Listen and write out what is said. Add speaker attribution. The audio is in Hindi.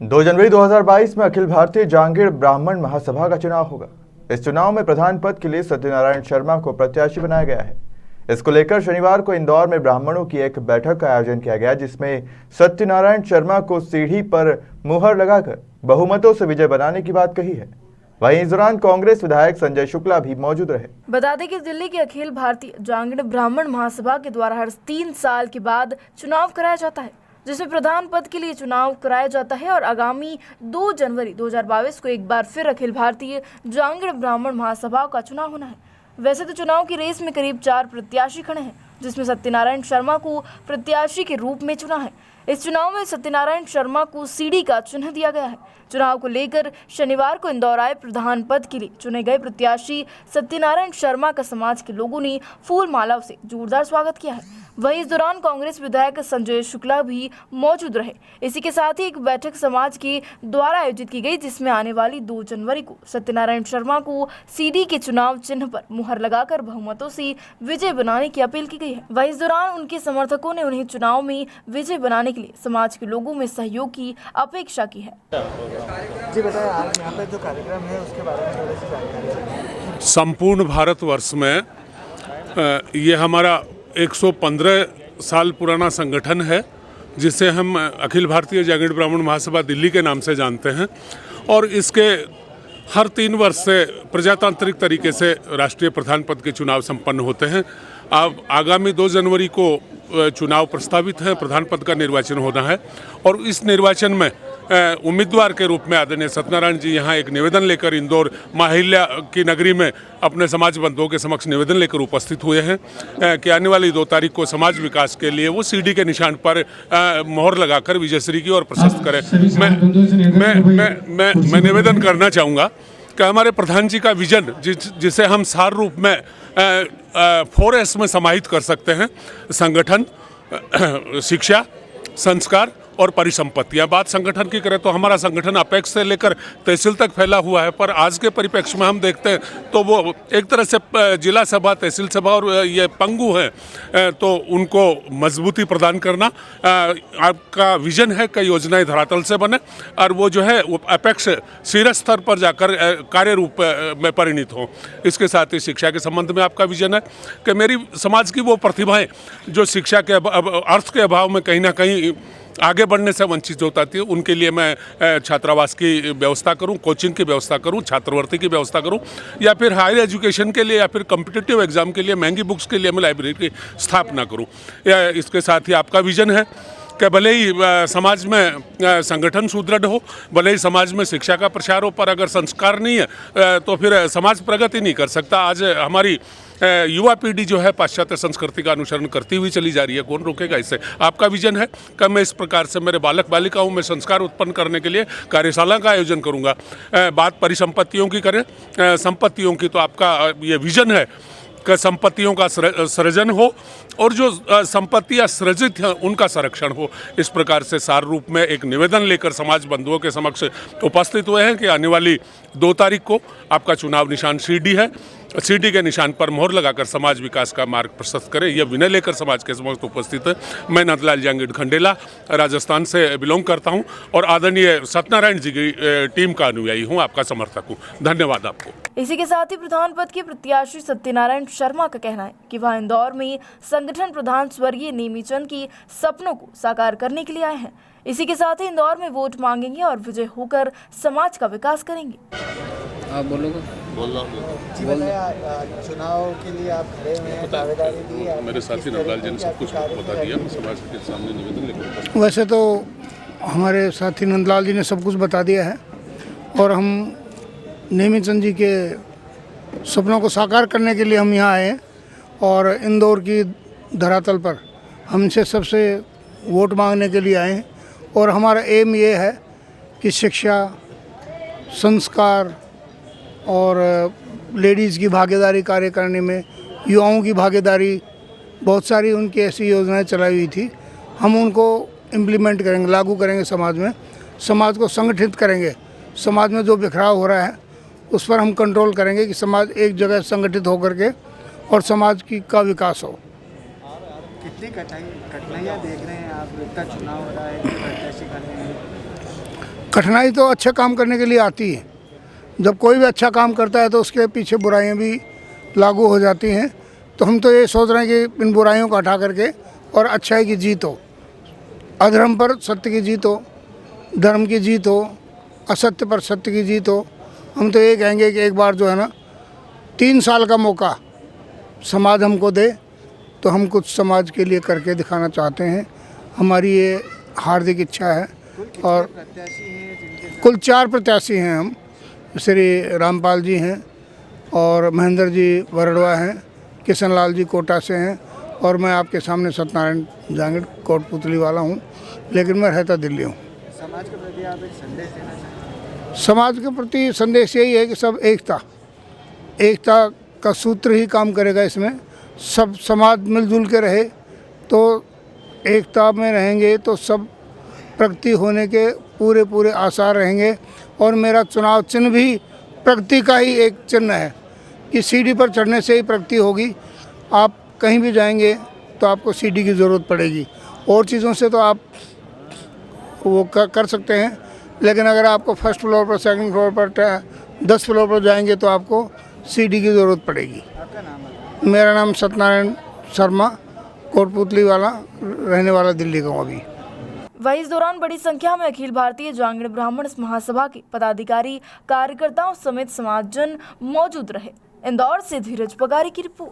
Speaker 1: 2 जनवरी 2022 में अखिल भारतीय जांगीड़ ब्राह्मण महासभा का चुनाव होगा। इस चुनाव में प्रधान पद के लिए सत्यनारायण शर्मा को प्रत्याशी बनाया गया है। इसको लेकर शनिवार को इंदौर में ब्राह्मणों की एक बैठक का आयोजन किया गया, जिसमें सत्यनारायण शर्मा को सीढ़ी पर मुहर लगाकर बहुमतों से विजय बनाने की बात कही है। वहीं इस दौरान कांग्रेस विधायक संजय शुक्ला भी मौजूद रहे।
Speaker 2: बता दें कि दिल्ली की अखिल भारतीय जांगीड़ ब्राह्मण महासभा के द्वारा हर 3 साल के बाद चुनाव कराया जाता है, जिसमें प्रधान पद के लिए चुनाव कराया जाता है और आगामी 2 जनवरी 2022 को एक बार फिर अखिल भारतीय जांगीड़ ब्राह्मण महासभा का चुनाव होना है। वैसे तो चुनाव की रेस में करीब 4 प्रत्याशी खड़े हैं, जिसमें सत्यनारायण शर्मा को प्रत्याशी के रूप में चुना है। इस चुनाव में सत्यनारायण शर्मा को सीढ़ी का चिन्ह दिया गया है। चुनाव को लेकर शनिवार को इंदौर आए प्रधान पद के लिए चुने गए प्रत्याशी सत्यनारायण शर्मा का समाज के लोगों ने फूल मालाओं से जोरदार स्वागत किया है। वहीं इस दौरान कांग्रेस विधायक संजय शुक्ला भी मौजूद रहे। इसी के साथ ही एक बैठक समाज के द्वारा आयोजित की गई, जिसमें आने वाली 2 जनवरी को सत्यनारायण शर्मा को सीढ़ी के चुनाव चिन्ह पर मुहर लगाकर बहुमतों से विजय बनाने की अपील की गई है। वहीं इस दौरान उनके समर्थकों ने उन्हें चुनाव में विजय बनाने के लिए समाज के लोगों में सहयोग की अपेक्षा की है।
Speaker 3: जी बताएं, आज यहाँ पे जो कार्यक्रम है उसके बारे में थोड़ी सी जानकारी।
Speaker 4: संपूर्ण भारतवर्ष में ये हमारा 115 साल पुराना संगठन है, जिसे हम अखिल भारतीय जांगीड़ ब्राह्मण महासभा दिल्ली के नाम से जानते हैं, और इसके हर 3 वर्ष से प्रजातांत्रिक तरीके से राष्ट्रीय प्रधान पद के चुनाव संपन्न होते हैं। अब आगामी 2 जनवरी को चुनाव प्रस्तावित है, प्रधान पद का निर्वाचन होना है, और इस निर्वाचन में उम्मीदवार के रूप में आदरणीय सत्यनारायण जी यहाँ एक निवेदन लेकर इंदौर माहिल्या की नगरी में अपने समाज बंधुओं के समक्ष निवेदन लेकर उपस्थित हुए हैं कि आने वाली 2 तारीख को समाज विकास के लिए वो सीढ़ी के निशान पर मोहर लगाकर विजयश्री की ओर प्रशस्त करें। मैं निवेदन करना चाहूँगा कि हमारे प्रधान जी का विजन, जिसे हम सार रूप में 4S में समाहित कर सकते हैं, संगठन, शिक्षा, संस्कार और परिसंपत्तियाँ। बात संगठन की करें तो हमारा संगठन अपेक्स से लेकर तहसील तक फैला हुआ है, पर आज के परिप्रेक्ष्य में हम देखते हैं तो वो एक तरह से जिला सभा, तहसील सभा और ये पंगु हैं, तो उनको मजबूती प्रदान करना आपका विजन है कि योजनाएं धरातल से बने और वो जो है वो अपेक्स शीर्ष स्तर पर जाकर कार्य रूप में परिणित हो। इसके साथ ही शिक्षा के संबंध में आपका विजन है कि मेरी समाज की वो प्रतिभाएं जो शिक्षा के अर्थ के अभाव में कहीं ना कहीं आगे बढ़ने से वंचित हो जाती है, उनके लिए मैं छात्रावास की व्यवस्था करूं, कोचिंग की व्यवस्था करूं, छात्रवृत्ति की व्यवस्था करूं, या फिर हायर एजुकेशन के लिए या फिर कॉम्पिटिटिव एग्जाम के लिए महंगी बुक्स के लिए मैं लाइब्रेरी की स्थापना करूं। इसके साथ ही आपका विजन है कि भले ही समाज में संगठन सुदृढ़ हो, भले ही समाज में शिक्षा का प्रसार हो, पर अगर संस्कार नहीं है तो फिर समाज प्रगति नहीं कर सकता। आज हमारी युवा पीढ़ी जो है पाश्चात्य संस्कृति का अनुसरण करती हुई चली जा रही है, कौन रोकेगा इससे। आपका विजन है कि मैं इस प्रकार से मेरे बालक बालिकाओं में संस्कार उत्पन्न करने के लिए कार्यशाला का आयोजन करूंगा। बात परिसंपत्तियों की करें, संपत्तियों की, तो आपका ये विजन है कि संपत्तियों का सृजन हो और जो संपत्तियां सृजित हैं उनका संरक्षण हो। इस प्रकार से सार रूप में एक निवेदन लेकर समाज बंधुओं के समक्ष उपस्थित हुए हैं कि आने वाली 2 तारीख को आपका चुनाव निशान सीढ़ी है, सीढ़ी के निशान पर मोहर लगाकर समाज विकास का मार्ग प्रशस्त करें। यह विनय लेकर समाज के समक्ष उपस्थित है। मैं नंदलाल जांगीड़ खंडेला राजस्थान से बिलोंग करता हूं और आदरणीय सत्यनारायण जी की टीम का अनुयायी हूं, आपका समर्थक हूं। धन्यवाद आपको।
Speaker 2: इसी के साथ ही प्रधान पद के प्रत्याशी सत्यनारायण शर्मा का कहना है कि वह इंदौर में संगठन प्रधान स्वर्गीय नेमीचंद की सपनों को साकार करने के लिए आए हैं। इसी के साथ ही इंदौर में वोट मांगेंगे और विजय होकर समाज का विकास करेंगे।
Speaker 3: आप बोलोगे? जी बताया, चुनाव के लिए आप खड़े हुए हैं, दावेदारी दी।
Speaker 4: मेरे साथी नंदलाल जी ने सब कुछ बता दिया, मैं समाज के सामने निवेदन लेकर।
Speaker 5: वैसे तो हमारे साथी नंदलाल जी ने सब कुछ बता दिया है और हम नेमीचंद जी के सपनों को साकार करने के लिए हम यहाँ आए हैं और इंदौर की धरातल पर हमसे सबसे वोट मांगने के लिए आए हैं। और हमारा एम ये है कि शिक्षा, संस्कार और लेडीज़ की भागीदारी कार्य करने में, युवाओं की भागीदारी, बहुत सारी उनकी ऐसी योजनाएं चलाई हुई थी, हम उनको इम्प्लीमेंट करेंगे, लागू करेंगे समाज में, समाज को संगठित करेंगे। समाज में जो बिखराव हो रहा है उस पर हम कंट्रोल करेंगे कि समाज एक जगह संगठित होकर के और समाज का विकास हो।
Speaker 3: कितनी कठिनाइयाँ देख रहे हैं आप? इतना चुनाव हो रहा है, प्रत्याशी करने में
Speaker 5: कठिनाई तो अच्छा काम करने के लिए आती है। जब कोई भी अच्छा काम करता है तो उसके पीछे बुराइयां भी लागू हो जाती हैं। तो हम तो ये सोच रहे हैं कि इन बुराइयों को हटा करके और अच्छाई की जीत हो, अधर्म पर सत्य की जीत हो, धर्म की जीत हो, असत्य पर सत्य की जीत हो। हम तो ये कहेंगे कि एक बार जो है ना 3 साल का मौका समाज हमको दे तो हम कुछ समाज के लिए करके दिखाना चाहते हैं। हमारी ये हार्दिक इच्छा है। और
Speaker 3: प्रत्याशी हैं जिनके
Speaker 5: कुल 4 प्रत्याशी हैं हम। श्री रामपाल जी हैं और महेंद्र जी वरड़वा हैं, किशन लाल जी कोटा से हैं और मैं आपके सामने सत्यनारायण जांगड़ कोटपुतली वाला हूँ, लेकिन मैं रहता दिल्ली हूँ।
Speaker 3: समाज के प्रति आप एक संदेश देना चाहेंगे?
Speaker 5: समाज के प्रति संदेश यही है कि सब एकता का सूत्र ही काम करेगा। इसमें सब समाज मिलजुल के रहे तो एकता में रहेंगे तो सब प्रगति होने के पूरे आसार रहेंगे। और मेरा चुनाव चिन्ह भी प्रगति का ही एक चिन्ह है कि सीढ़ी पर चढ़ने से ही प्रगति होगी। आप कहीं भी जाएंगे तो आपको सीढ़ी की ज़रूरत पड़ेगी, और चीज़ों से तो आप वो कर सकते हैं, लेकिन अगर आपको फर्स्ट फ्लोर पर, सेकंड फ्लोर पर, 10 फ्लोर पर जाएंगे तो आपको सीढ़ी की ज़रूरत पड़ेगी।
Speaker 3: आपका नाम है?
Speaker 5: मेरा नाम सत्यनारायण शर्मा, कोटपुतली वाला, रहने वाला दिल्ली का हूँ अभी।
Speaker 2: वहीं इस दौरान बड़ी संख्या में अखिल भारतीय जांगड़ ब्राह्मण महासभा के पदाधिकारी, कार्यकर्ताओं समेत समाजजन मौजूद रहे। इंदौर से धीरज पगारी की रिपोर्ट।